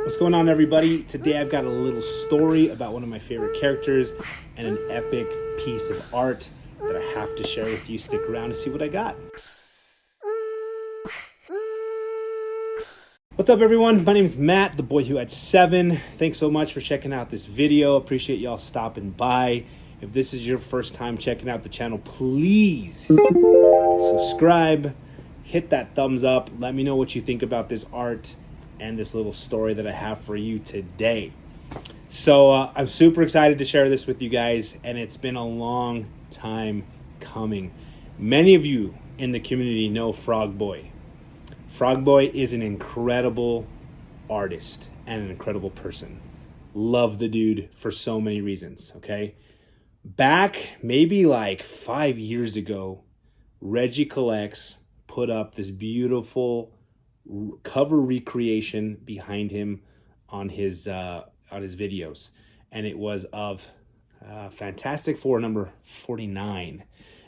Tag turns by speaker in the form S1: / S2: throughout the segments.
S1: What's going on, everybody? Today I've got a little story about one of my favorite characters and an epic piece of art that I have to share with you. Stick around to see what I got. What's up, everyone? My name is Matt, the boy who had 7. Thanks so much for checking out this video. Appreciate y'all stopping by. If this is your first time checking out the channel, please subscribe, hit that thumbs up. Let me know what you think about this art and this little story that I have for you today. So I'm super excited to share this with you guys, and it's been a long time coming. Many of you in the community know Frawgboy. Frawgboy is an incredible artist and an incredible person. Love the dude for so many reasons, okay? Back maybe like 5 years ago, Reggie Collects put up this beautiful cover recreation behind him on his videos, and it was of Fantastic Four number 49,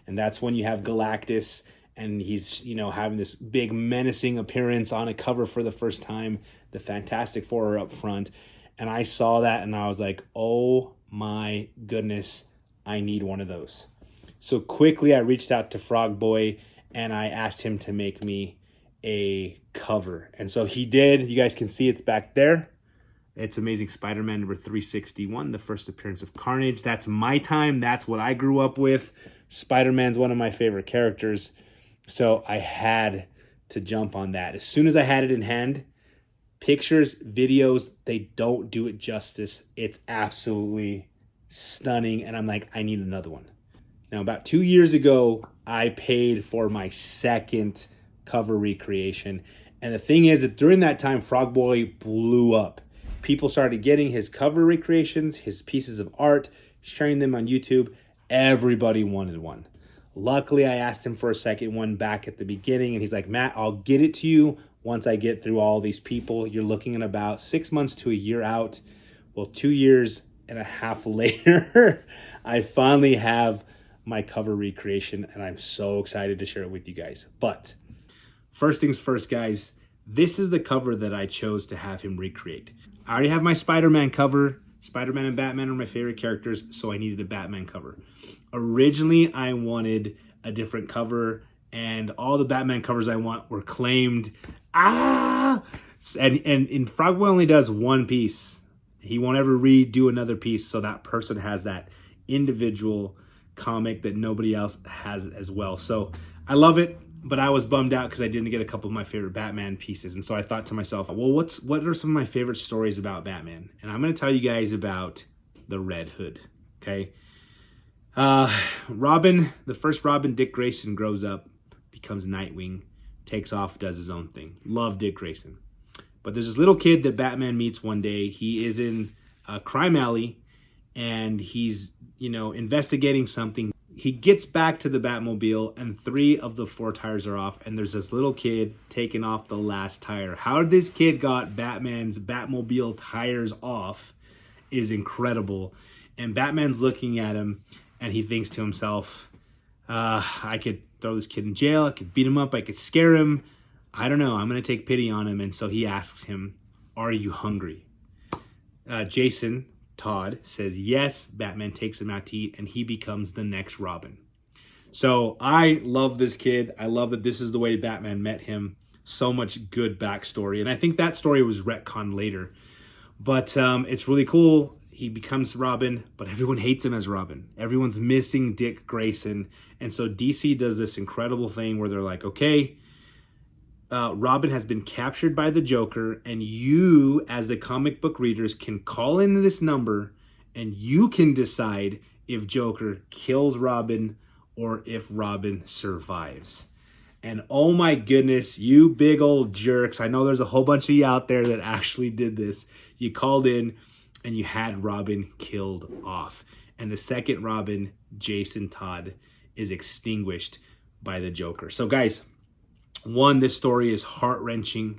S1: and that's when you have Galactus, and he's having this big menacing appearance on a cover for the first time. The Fantastic Four are up front, and I saw that and I was like, oh my goodness, I need one of those. So quickly I reached out to Frawgboy and I asked him to make me a cover, and so he did. You guys can see it's back there. It's Amazing Spider-Man number 361, the first appearance of Carnage. That's my time. That's what I grew up with. Spider-Man's one of my favorite characters, so I had to jump on that. As soon as I had it in hand, pictures, videos, they don't do it justice. It's absolutely stunning, and I'm like, I need another one. Now, about 2 years ago, I paid for my second cover recreation, and the thing is that during that time, Frawgboy blew up. People started getting his cover recreations, his pieces of art, sharing them on YouTube. Everybody wanted one. Luckily, I asked him for a second one back at the beginning, and he's like, Matt, I'll get it to you once I get through all these people. You're looking at about 6 months to a year out. Well, 2 years and a half later, I finally have my cover recreation, and I'm so excited to share it with you guys. But first things first, guys, this is the cover that I chose to have him recreate. I already have my Spider-Man cover. Spider-Man and Batman are my favorite characters, so I needed a Batman cover. Originally, I wanted a different cover, and all the Batman covers I want were claimed. And Frawgboy only does one piece. He won't ever redo another piece, so that person has that individual comic that nobody else has as well. So I love it, but I was bummed out because I didn't get a couple of my favorite Batman pieces. And so I thought to myself, well, what are some of my favorite stories about Batman? And I'm going to tell you guys about the Red Hood, okay? Robin, the first Robin, Dick Grayson, grows up, becomes Nightwing, takes off, does his own thing. Love Dick Grayson. But there's this little kid that Batman meets one day. He is in a crime alley, and he's, investigating something. He gets back to the Batmobile, and 3 of the 4 tires are off, and there's this little kid taking off the last tire. How this kid got Batman's Batmobile tires off is incredible. And Batman's looking at him, and he thinks to himself, I could throw this kid in jail, I could beat him up, I could scare him. I don't know, I'm going to take pity on him. And so he asks him, are you hungry? Jason Todd says yes. Batman takes him out to eat, and he becomes the next Robin. So I love this kid. I love that this is the way Batman met him. So much good backstory, and I think that story was retconned later. But it's really cool. He becomes Robin, but everyone hates him as Robin. Everyone's missing Dick Grayson, and so DC does this incredible thing where they're like, okay, Robin has been captured by the Joker, and you, as the comic book readers, can call in this number, and you can decide if Joker kills Robin or if Robin survives. And oh my goodness, you big old jerks. I know there's a whole bunch of you out there that actually did this. You called in, and you had Robin killed off. And the second Robin, Jason Todd, is extinguished by the Joker. So guys, one, this story is heart-wrenching.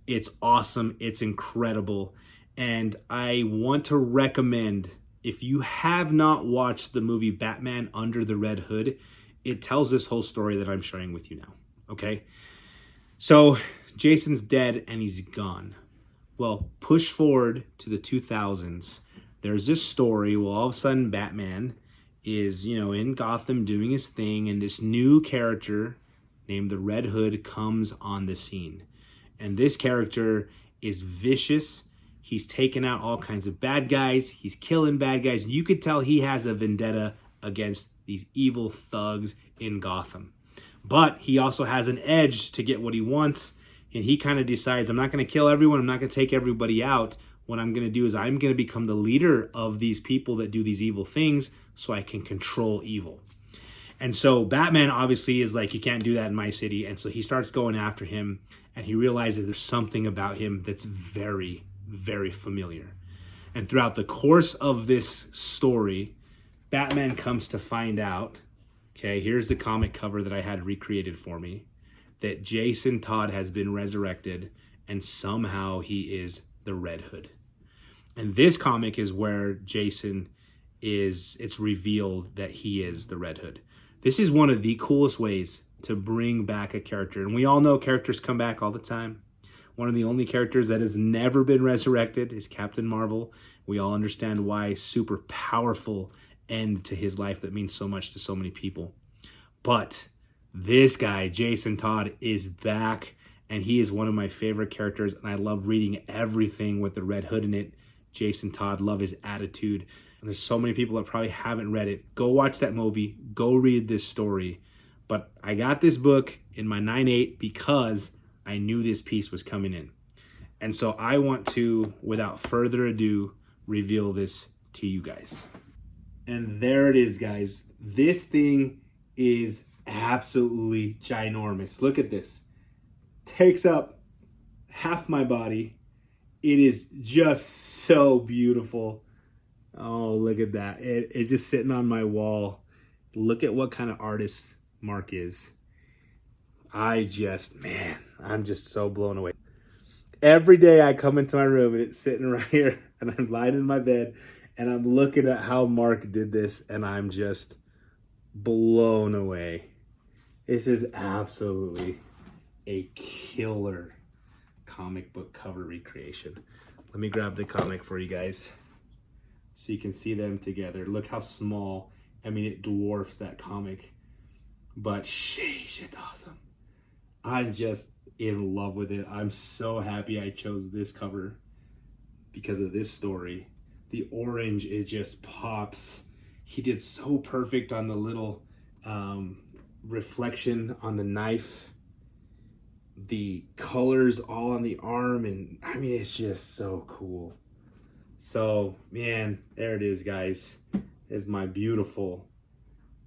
S1: It's awesome. It's incredible. And I want to recommend, if you have not watched the movie Batman Under the Red Hood, it tells this whole story that I'm sharing with you now, okay? So Jason's dead and he's gone. Well, push forward to the 2000s. There's this story where all of a sudden Batman is, in Gotham doing his thing, and this new character named the Red Hood comes on the scene. And this character is vicious. He's taking out all kinds of bad guys. He's killing bad guys. You could tell he has a vendetta against these evil thugs in Gotham. But he also has an edge to get what he wants. And he kind of decides, I'm not going to kill everyone. I'm not going to take everybody out. What I'm going to do is I'm going to become the leader of these people that do these evil things so I can control evil. And so Batman obviously is like, you can't do that in my city. And so he starts going after him, and he realizes there's something about him that's very, very familiar. And throughout the course of this story, Batman comes to find out, okay, here's the comic cover that I had recreated for me, that Jason Todd has been resurrected, and somehow he is the Red Hood. And this comic is where it's revealed that he is the Red Hood. This is one of the coolest ways to bring back a character. And we all know characters come back all the time. One of the only characters that has never been resurrected is Captain Marvel. We all understand why. Super powerful end to his life that means so much to so many people. But this guy, Jason Todd, is back, and he is one of my favorite characters, and I love reading everything with the Red Hood in it. Jason Todd, love his attitude. And there's so many people that probably haven't read it. Go watch that movie. Go read this story. But I got this book in my 9/8 because I knew this piece was coming in. And so I want to, without further ado, reveal this to you guys. And there it is, guys. This thing is absolutely ginormous. Look at this. Takes up half my body. It is just so beautiful. Oh, look at that. It's just sitting on my wall. Look at what kind of artist Mark is. I'm just so blown away. Every day I come into my room and it's sitting right here, and I'm lying in my bed and I'm looking at how Mark did this, and I'm just blown away. This is absolutely a killer comic book cover recreation. Let me grab the comic for you guys so you can see them together. Look how small. I mean, it dwarfs that comic. But sheesh, it's awesome. I'm just in love with it. I'm so happy I chose this cover because of this story. The orange, it just pops. He did so perfect on the little reflection on the knife. The colors all on the arm, and I mean, it's just so cool. So, man, there it is, guys. Is my beautiful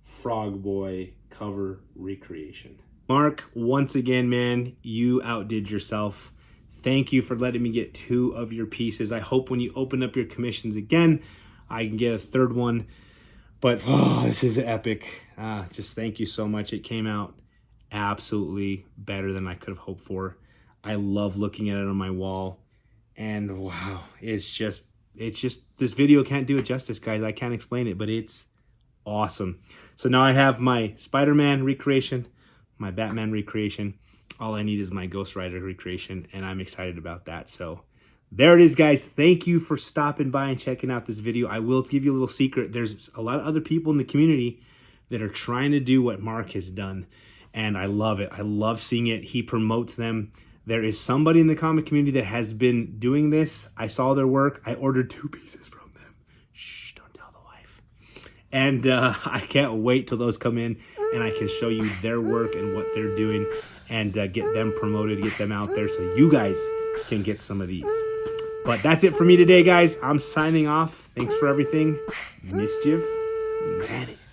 S1: Frawgboy cover recreation. Mark, once again, man, you outdid yourself. Thank you for letting me get 2 of your pieces. I hope when you open up your commissions again, I can get a 3rd one. But, this is epic. Just thank you so much. It came out absolutely better than I could have hoped for. I love looking at it on my wall. And, wow, it's just, this video can't do it justice, guys. I can't explain it, but it's awesome. So now I have my Spider-Man recreation, my Batman recreation. All I need is my Ghost Rider recreation, and I'm excited about that. So there it is, guys. Thank you for stopping by and checking out this video. I will give you a little secret. There's a lot of other people in the community that are trying to do what Mark has done, and I love it. I love seeing it. He promotes them. There is somebody in the comic community that has been doing this. I saw their work. I ordered 2 pieces from them. Shh, don't tell the wife. And I can't wait till those come in and I can show you their work and what they're doing and get them promoted, get them out there so you guys can get some of these. But that's it for me today, guys. I'm signing off. Thanks for everything. Mischief Managed.